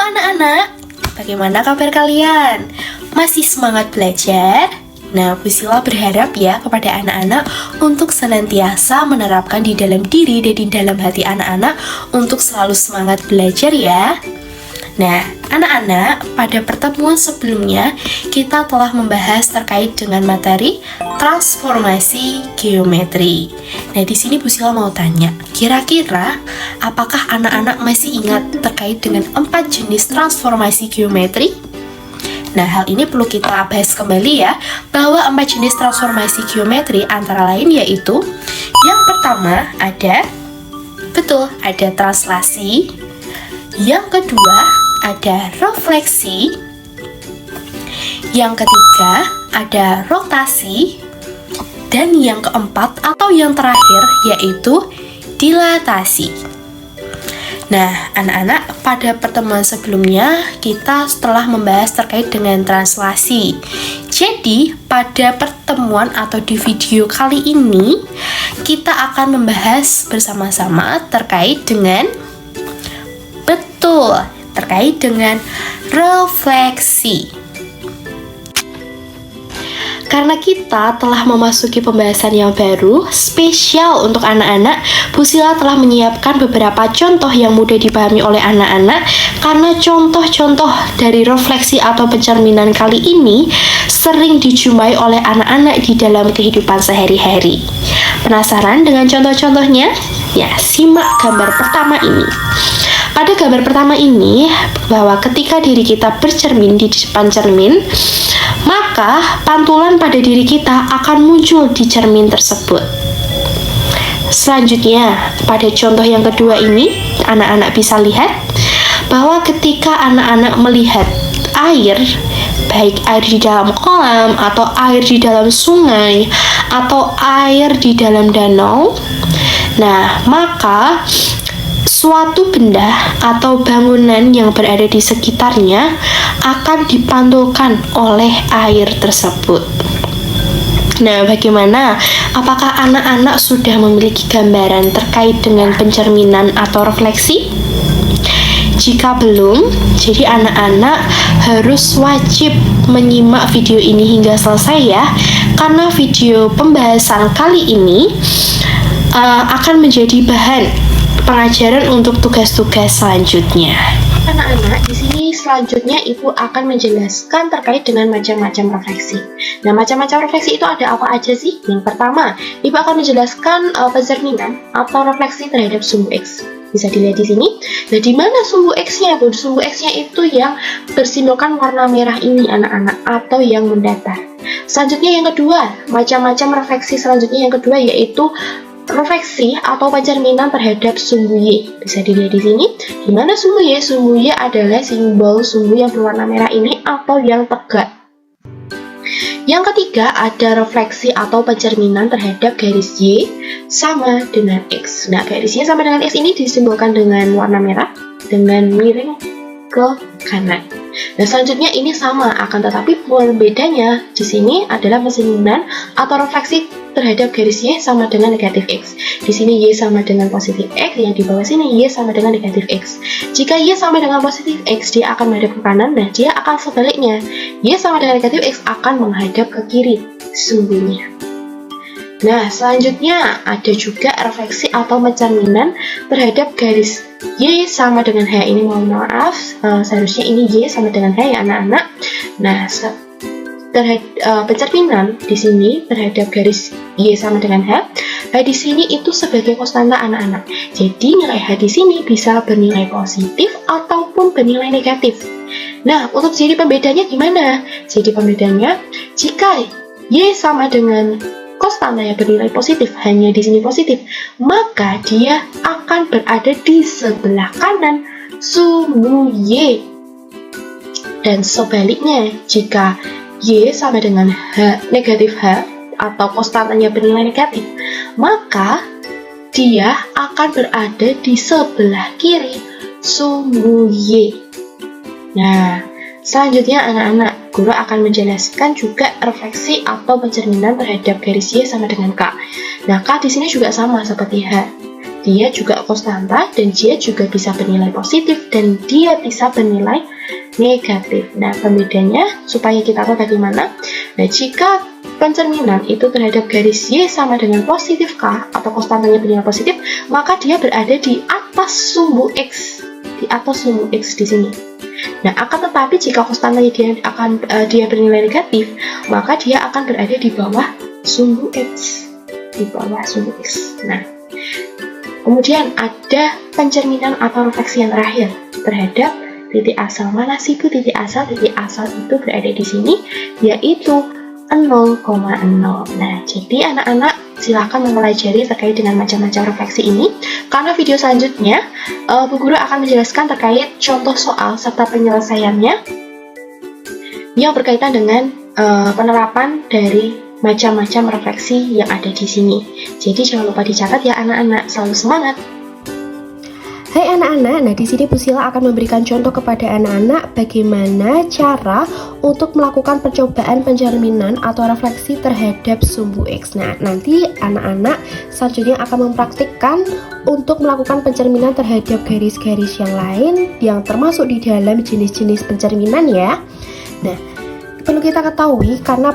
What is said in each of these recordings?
anak-anak, bagaimana kabar kalian? Masih semangat belajar? Nah, Bu Sila berharap ya kepada anak-anak untuk senantiasa menerapkan di dalam diri dan di dalam hati anak-anak untuk selalu semangat belajar ya. Nah, anak-anak, pada pertemuan sebelumnya kita telah membahas terkait dengan materi transformasi geometri. Nah, di sini Bu Sila mau tanya, kira-kira apakah anak-anak masih ingat terkait dengan 4 jenis transformasi geometri? Nah, hal ini perlu kita bahas kembali ya, bahwa 4 jenis transformasi geometri antara lain yaitu yang pertama ada translasi, yang kedua ada refleksi, yang ketiga ada rotasi, dan yang keempat atau yang terakhir yaitu dilatasi. Nah, anak-anak, pada pertemuan sebelumnya kita telah membahas terkait dengan translasi. Jadi, pada pertemuan atau di video kali ini kita akan membahas bersama-sama terkait dengan refleksi. Karena kita telah memasuki pembahasan yang baru, spesial untuk anak-anak, Bu Sila telah menyiapkan beberapa contoh yang mudah dipahami oleh anak-anak, karena contoh-contoh dari refleksi atau pencerminan kali ini sering dijumpai oleh anak-anak di dalam kehidupan sehari-hari. Penasaran dengan contoh-contohnya? Ya, simak gambar pertama ini. Pada gambar pertama ini, bahwa ketika diri kita bercermin di depan cermin, maka pantulan pada diri kita akan muncul di cermin tersebut. Selanjutnya, pada contoh yang kedua ini, anak-anak bisa lihat bahwa ketika anak-anak melihat air, baik air di dalam kolam, atau air di dalam sungai, atau air di dalam danau, nah, maka suatu benda atau bangunan yang berada di sekitarnya akan dipantulkan oleh air tersebut. Nah, bagaimana? Apakah anak-anak sudah memiliki gambaran terkait dengan pencerminan atau refleksi? Jika belum, jadi anak-anak harus wajib menyimak video ini hingga selesai ya, karena video pembahasan kali ini akan menjadi bahan pengajaran untuk tugas-tugas selanjutnya. Anak-anak, di sini selanjutnya Ibu akan menjelaskan terkait dengan macam-macam refleksi. Nah, macam-macam refleksi itu ada apa aja sih? Yang pertama, Ibu akan menjelaskan pencerminan atau refleksi terhadap sumbu X. Bisa dilihat di sini. Nah, di mana sumbu X-nya? Sumbu X-nya itu yang bersimbolkan warna merah ini, anak-anak, atau yang mendatar. Selanjutnya yang kedua, macam-macam refleksi selanjutnya yang kedua yaitu refleksi atau pencerminan terhadap sumbu Y. Bisa dilihat di sini. Di mana sumbu Y? Sumbu Y adalah simbol sumbu yang berwarna merah ini atau yang tegak. Yang ketiga ada refleksi atau pencerminan terhadap garis Y sama dengan X. Nah, garis Y sama dengan X ini disimbolkan dengan warna merah dengan miring ke kanan. Nah, selanjutnya ini sama, akan tetapi bedanya di sini adalah pencerminan atau refleksi terhadap garis Y sama dengan negatif X. Di sini Y sama dengan positif X, yang di bawah sini Y sama dengan negatif X. Jika Y sama dengan positif X, dia akan menghadap ke kanan, nah dia akan sebaliknya. Y sama dengan negatif X akan menghadap ke kiri sumbunya. Nah, selanjutnya ada juga refleksi atau pencerminan terhadap garis Y sama dengan H. Ini mohon maaf, seharusnya ini Y sama dengan H ya anak-anak. Nah, pencerminan di sini terhadap garis Y sama dengan H. H di sini itu sebagai konstanta anak-anak. Jadi nilai H di sini bisa bernilai positif ataupun bernilai negatif. Nah, untuk jadi pembedanya gimana? Jadi pembedanya jika Y sama dengan konstanta yang bernilai positif, hanya di sini positif, maka dia akan berada di sebelah kanan sumbu Y. Dan sebaliknya, jika Y sama dengan negatif H atau konstantanya bernilai negatif, maka dia akan berada di sebelah kiri sumbu Y. Nah, selanjutnya anak-anak, guru akan menjelaskan juga refleksi atau pencerminan terhadap garis Y sama dengan K. Nah, K di sini juga sama seperti H. dia juga konstanta dan dia juga bisa bernilai positif dan dia bisa bernilai negatif. Nah, pembedanya supaya kita tahu bagaimana. Nah, jika pencerminan itu terhadap garis Y sama dengan positif K atau konstantanya bernilai positif, maka dia berada di atas sumbu X, di atas sumbu X di sini. Nah, akan tetapi jika konstantanya dia bernilai negatif, maka dia akan berada di bawah sumbu X, di bawah sumbu X. Nah, kemudian ada pencerminan atau refleksi yang terakhir terhadap titik asal. Mana sih itu titik asal? Titik asal itu berada di sini, yaitu 0,0. Nah, jadi anak-anak silahkan mempelajari terkait dengan macam-macam refleksi ini. Karena video selanjutnya, Bu Guru akan menjelaskan terkait contoh soal serta penyelesaiannya yang berkaitan dengan penerapan dari macam-macam refleksi yang ada di sini. Jadi jangan lupa dicatat ya anak-anak, selalu semangat. Hai anak-anak, nah di sini Bu Sila akan memberikan contoh kepada anak-anak bagaimana cara untuk melakukan percobaan pencerminan atau refleksi terhadap sumbu X. Nah, nanti anak-anak selanjutnya akan mempraktikkan untuk melakukan pencerminan terhadap garis-garis yang lain yang termasuk di dalam jenis-jenis pencerminan ya. Nah, perlu kita ketahui karena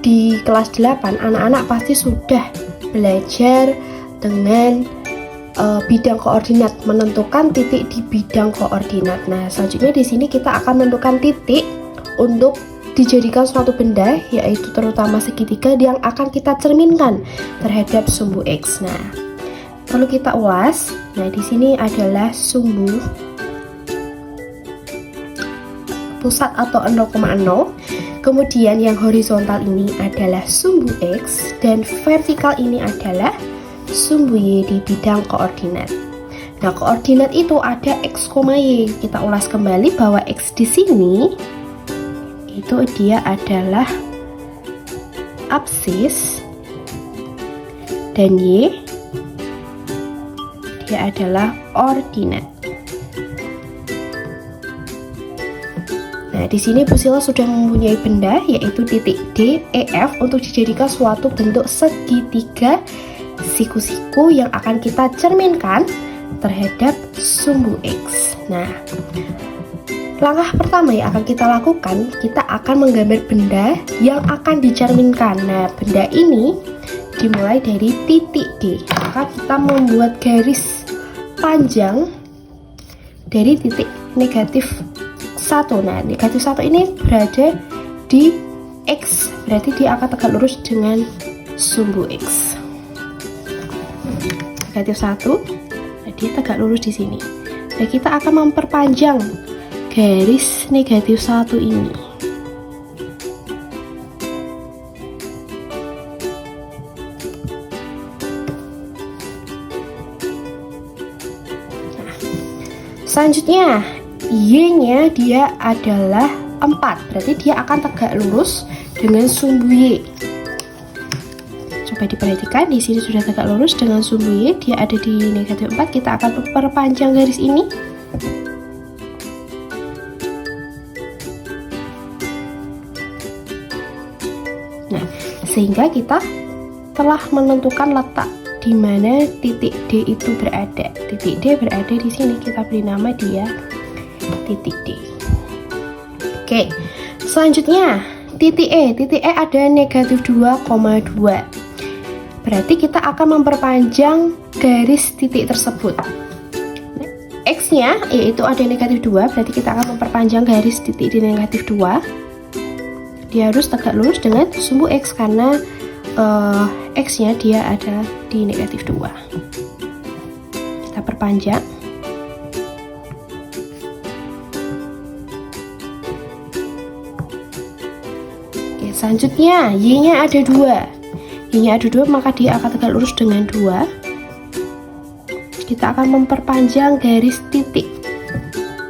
di kelas 8 anak-anak pasti sudah belajar dengan bidang koordinat, menentukan titik di bidang koordinat. Nah, selanjutnya di sini kita akan menentukan titik untuk dijadikan suatu benda, yaitu terutama segitiga yang akan kita cerminkan terhadap sumbu X. Nah, perlu kita ulas. Nah, di sini adalah sumbu pusat atau 0,0. Kemudian yang horizontal ini adalah sumbu X dan vertikal ini adalah sumbu Y di bidang koordinat. Nah, koordinat itu ada X, Y. Kita ulas kembali bahwa X di sini itu dia adalah absis dan Y dia adalah ordinat. Nah, di sini Bu Sila sudah mempunyai benda yaitu titik D, E, F untuk dijadikan suatu bentuk segitiga siku-siku yang akan kita cerminkan terhadap sumbu X. Nah, langkah pertama yang akan kita lakukan, kita akan menggambar benda yang akan dicerminkan. Nah, benda ini dimulai dari titik D. Maka kita membuat garis panjang dari titik negatif 1. Nah, negatif 1 ini berada di X, berarti dia akan tegak lurus dengan sumbu X. Negatif 1, nah dia tegak lurus di sini. Nah, kita akan memperpanjang garis negatif 1 ini. Nah, selanjutnya Y-nya dia adalah 4, berarti dia akan tegak lurus dengan sumbu Y. Coba diperhatikan, di sini sudah tegak lurus dengan sumbu Y, dia ada di negatif 4. Kita akan perpanjang garis ini. Nah, sehingga kita telah menentukan letak di mana titik D itu berada. Titik D berada di sini, kita beri nama dia titik D. Oke, selanjutnya titik E. Titik E ada negatif 2,2. Berarti kita akan memperpanjang garis titik tersebut. X-nya yaitu ada negatif 2, berarti kita akan memperpanjang garis titik di negatif 2. Dia harus tegak lurus dengan sumbu X karena X-nya dia ada di negatif 2. Kita perpanjang. Oke, selanjutnya Y-nya ada 2. Y-nya ada 2, maka dia akan tegak lurus dengan 2. Kita akan memperpanjang garis titik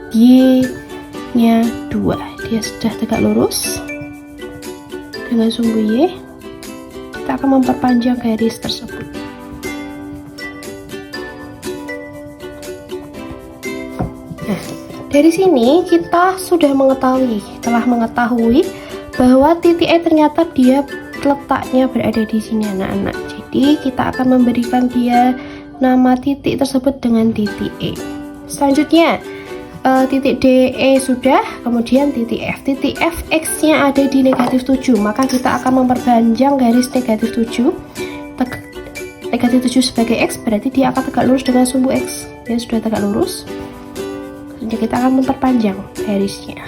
Y-nya 2. Dia sudah tegak lurus dengan sumbu Y. Kita akan memperpanjang garis tersebut. Nah, dari sini kita sudah telah mengetahui bahwa titik E ternyata dia letaknya berada di sini anak-anak. Jadi kita akan memberikan dia nama titik tersebut dengan titik E. Selanjutnya titik DE sudah, kemudian titik F. Titik F X-nya ada di negatif 7, maka kita akan memperpanjang garis negatif 7. Negatif 7 sebagai X berarti dia akan tegak lurus dengan sumbu X. Dia sudah tegak lurus. Jadi kita akan memperpanjang garisnya.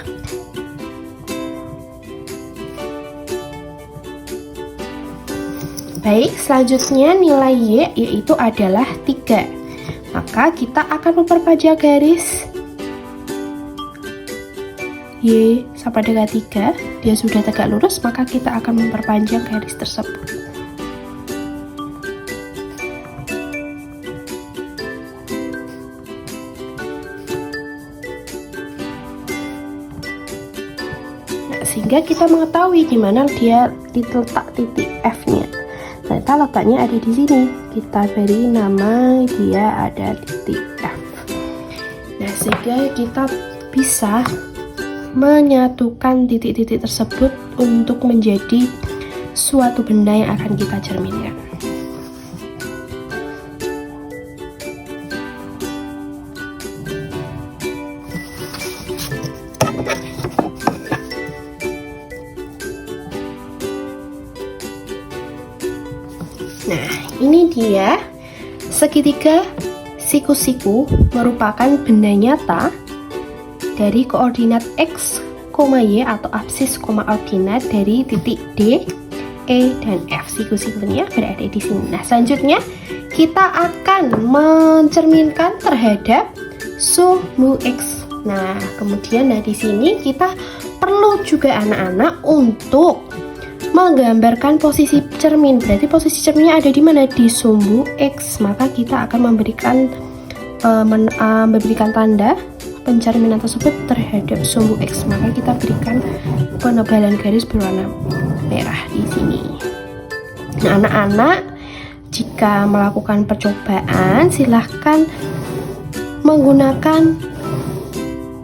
Baik, selanjutnya nilai Y yaitu adalah 3. Maka kita akan memperpanjang garis Y sampai dengan 3. Dia sudah tegak lurus, maka kita akan memperpanjang garis tersebut. Nah, sehingga kita mengetahui di mana dia letak titik F-nya. Ternyata letaknya ada di sini. Kita beri nama dia ada titik F. Nah, sehingga kita bisa menyatukan titik-titik tersebut untuk menjadi suatu benda yang akan kita cerminkan. Nah, ini dia segitiga siku-siku merupakan benda nyata dari koordinat X, Y atau absis, ordinat dari titik D, E, dan F. Siku-sikunya berada di sini. Nah, selanjutnya kita akan mencerminkan terhadap sumbu X. Nah, kemudian di sini kita perlu juga anak-anak untuk menggambarkan posisi cermin. Berarti posisi cerminnya ada di mana? Di sumbu X. Maka kita akan memberikan tanda pencerminan tersebut terhadap sumbu X. Maka kita berikan penebalan garis berwarna merah di sini. Nah, anak-anak jika melakukan percobaan silahkan menggunakan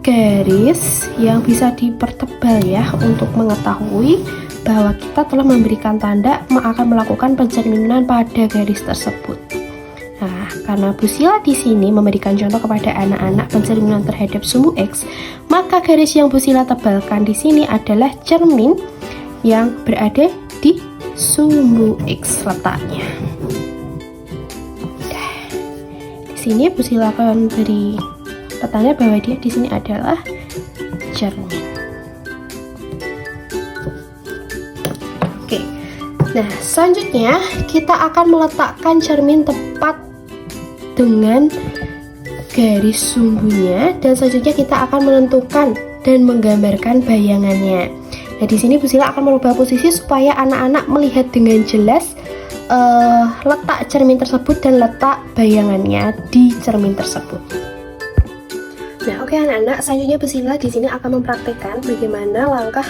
garis yang bisa dipertebal ya, untuk mengetahui bahwa kita telah memberikan tanda akan melakukan pencerminan pada garis tersebut. Nah, karena Bu Sila di sini memberikan contoh kepada anak-anak pencerminan terhadap sumbu X, maka garis yang Bu Sila tebalkan di sini adalah cermin yang berada di sumbu X letaknya. Di sini Bu Sila akan beri tanda bahwa dia di sini adalah cermin. Oke. Nah, selanjutnya kita akan meletakkan cermin tepat dengan garis sumbunya, dan selanjutnya kita akan menentukan dan menggambarkan bayangannya. Nah, di sini Bu Sila akan merubah posisi supaya anak-anak melihat dengan jelas letak cermin tersebut dan letak bayangannya di cermin tersebut. Nah, oke anak-anak, selanjutnya Bu Sila di sini akan mempraktekkan bagaimana langkah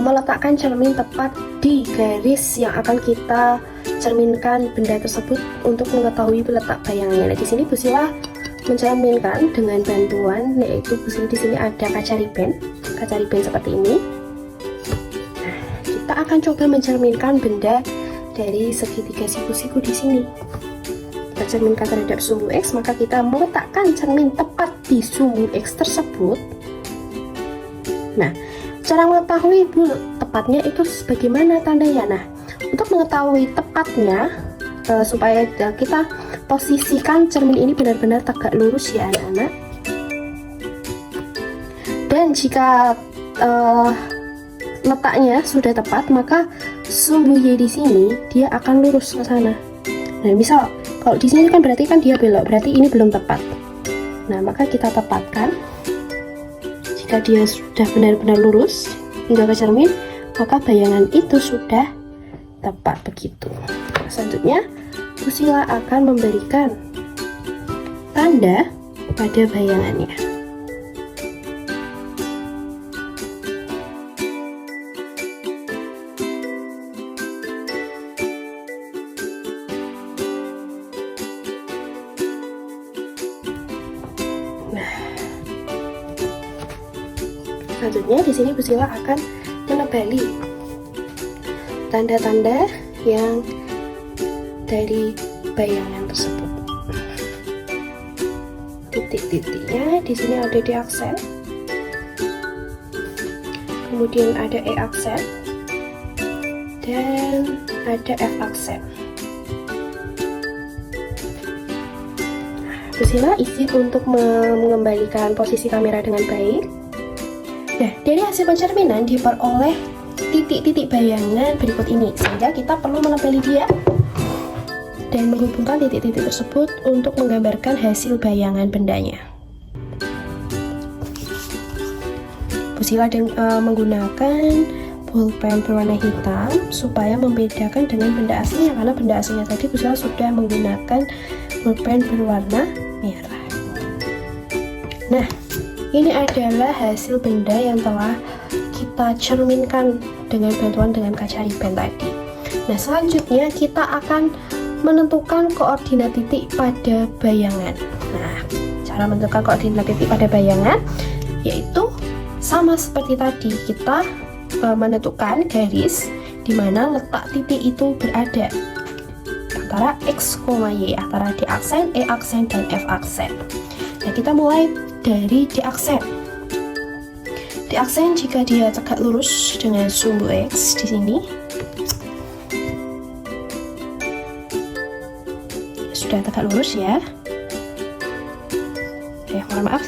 meletakkan cermin tepat di garis yang akan kita cerminkan benda tersebut untuk mengetahui letak bayangannya. Nah, di sini Bu Sila mencerminkan dengan bantuan, yaitu Bu Sila di sini ada kaca riben seperti ini. Nah, kita akan coba mencerminkan benda dari segitiga siku-siku di sini. Kita cerminkan terhadap sumbu X, maka kita meletakkan cermin tepat di sumbu X tersebut. Nah, cara mengetahui tepatnya itu bagaimana tandanya? Nah, untuk mengetahui tepatnya supaya kita posisikan cermin ini benar-benar tegak lurus ya anak-anak. Dan jika letaknya sudah tepat, maka sumbu Y di sini dia akan lurus ke sana. Nah, misal kalau di sini kan berarti kan dia belok, berarti ini belum tepat. Nah, maka kita tepatkan. Jika dia sudah benar-benar lurus hingga ke cermin, maka bayangan itu sudah tepat begitu. Selanjutnya, Bu Sila akan memberikan tanda pada bayangannya. Selanjutnya di sini Bu Sila akan menebali tanda-tanda yang dari bayangan tersebut. titik-titiknya. Di sini ada D aksen, kemudian ada E aksen, dan ada F aksen. Bu Sila izin untuk mengembalikan posisi kamera dengan baik. Nah, dari hasil pencerminan diperoleh titik-titik bayangan berikut ini, sehingga kita perlu menempeli dia dan menghubungkan titik-titik tersebut untuk menggambarkan hasil bayangan bendanya. Bu Sila menggunakan pulpen berwarna hitam supaya membedakan dengan benda aslinya, karena benda aslinya tadi Bu Sila sudah menggunakan pulpen berwarna merah. Nah, ini adalah hasil benda yang telah kita cerminkan dengan bantuan dengan kaca ribbon tadi. Nah, selanjutnya kita akan menentukan koordinat titik pada bayangan. Nah, cara menentukan koordinat titik pada bayangan yaitu sama seperti tadi, kita menentukan garis di mana letak titik itu berada antara X, Y, antara D aksen, E aksen, dan F aksen. Nah, kita mulai dari D aksen. D aksen jika dia tegak lurus dengan sumbu X di sini, sudah tegak lurus ya. Mohon maaf,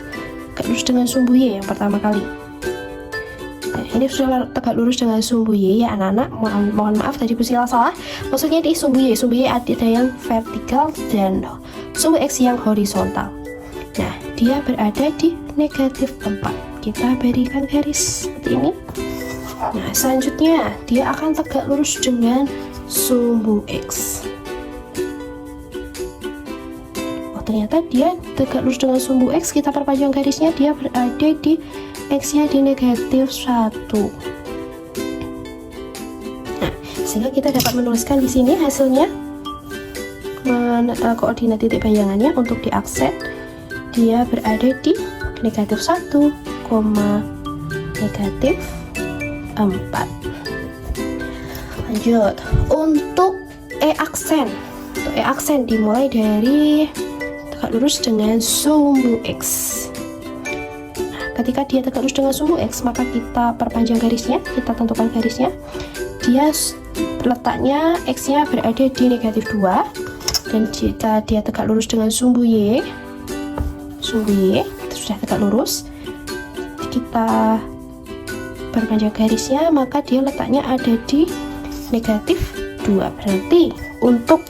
tegak lurus dengan sumbu Y yang pertama kali. Nah, ini sudah tegak lurus dengan sumbu Y ya anak-anak. Mohon maaf tadi Bu Sila salah. Maksudnya di sumbu Y ada yang vertikal dan sumbu X yang horizontal. Nah, dia berada di negatif 4. Kita berikan garis seperti ini. Nah, selanjutnya dia akan tegak lurus dengan sumbu X. Oh, ternyata dia tegak lurus dengan sumbu X. Kita perpanjang garisnya, dia berada di X-nya di negatif 1. Nah, sehingga kita dapat menuliskan di sini hasilnya koordinat titik bayangannya untuk di aksen dia berada di negatif 1, negatif 4. Lanjut untuk E aksen. Untuk E aksen dimulai dari tegak lurus dengan sumbu X. Nah, ketika dia tegak lurus dengan sumbu X, maka kita perpanjang garisnya, kita tentukan garisnya. Dia letaknya X-nya berada di negatif 2, dan jika dia tegak lurus dengan sumbu Y sudah tegak lurus, kita perpanjang garisnya, maka dia letaknya ada di negatif 2. Berarti untuk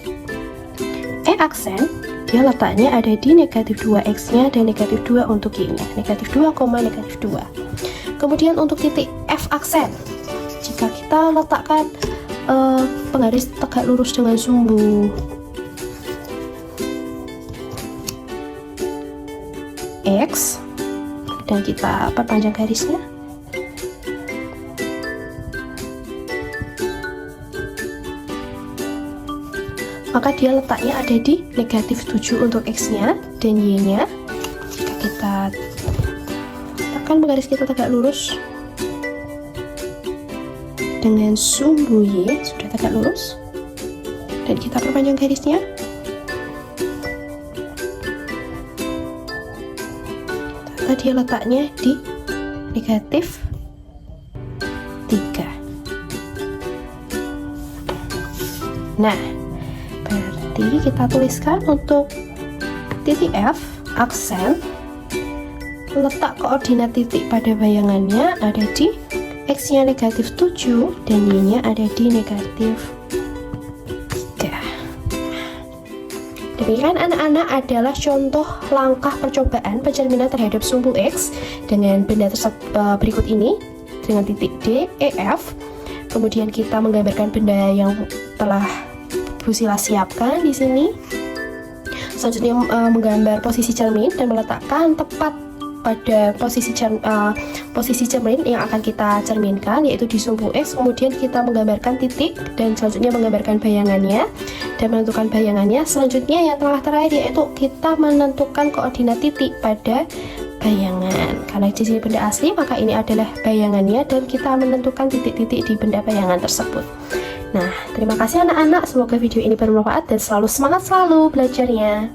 E aksen dia letaknya ada di negatif 2 X-nya dan negatif 2 untuk Y-nya, negatif 2, negatif 2. Kemudian untuk titik F aksen, jika kita letakkan penggaris tegak lurus dengan sumbu X dan kita perpanjang garisnya, maka dia letaknya ada di negatif 7 untuk X-nya dan Y-nya. Jika kita tekan penggaris kita tegak lurus dengan sumbu Y, sudah tegak lurus, dan kita perpanjang garisnya, dia letaknya di negatif 3. Nah, berarti kita tuliskan untuk titik F aksen, letak koordinat titik pada bayangannya ada di X-nya negatif 7 dan Y-nya ada di negatif 3. Demikian anak-anak adalah contoh langkah percobaan pencerminan terhadap sumbu X dengan benda berikut ini dengan titik D, E, F. Kemudian kita menggambarkan benda yang telah Bu Sila siapkan di sini. Selanjutnya menggambar posisi cermin dan meletakkan tepat pada posisi cermin yang akan kita cerminkan, yaitu di sumbu X. Kemudian kita menggambarkan titik dan selanjutnya menggambarkan bayangannya dan menentukan bayangannya. Selanjutnya yang terakhir yaitu kita menentukan koordinat titik pada bayangan. Karena di sini benda asli, maka ini adalah bayangannya dan kita menentukan titik-titik di benda bayangan tersebut. Nah, terima kasih anak-anak, semoga video ini bermanfaat dan selalu semangat selalu belajarnya.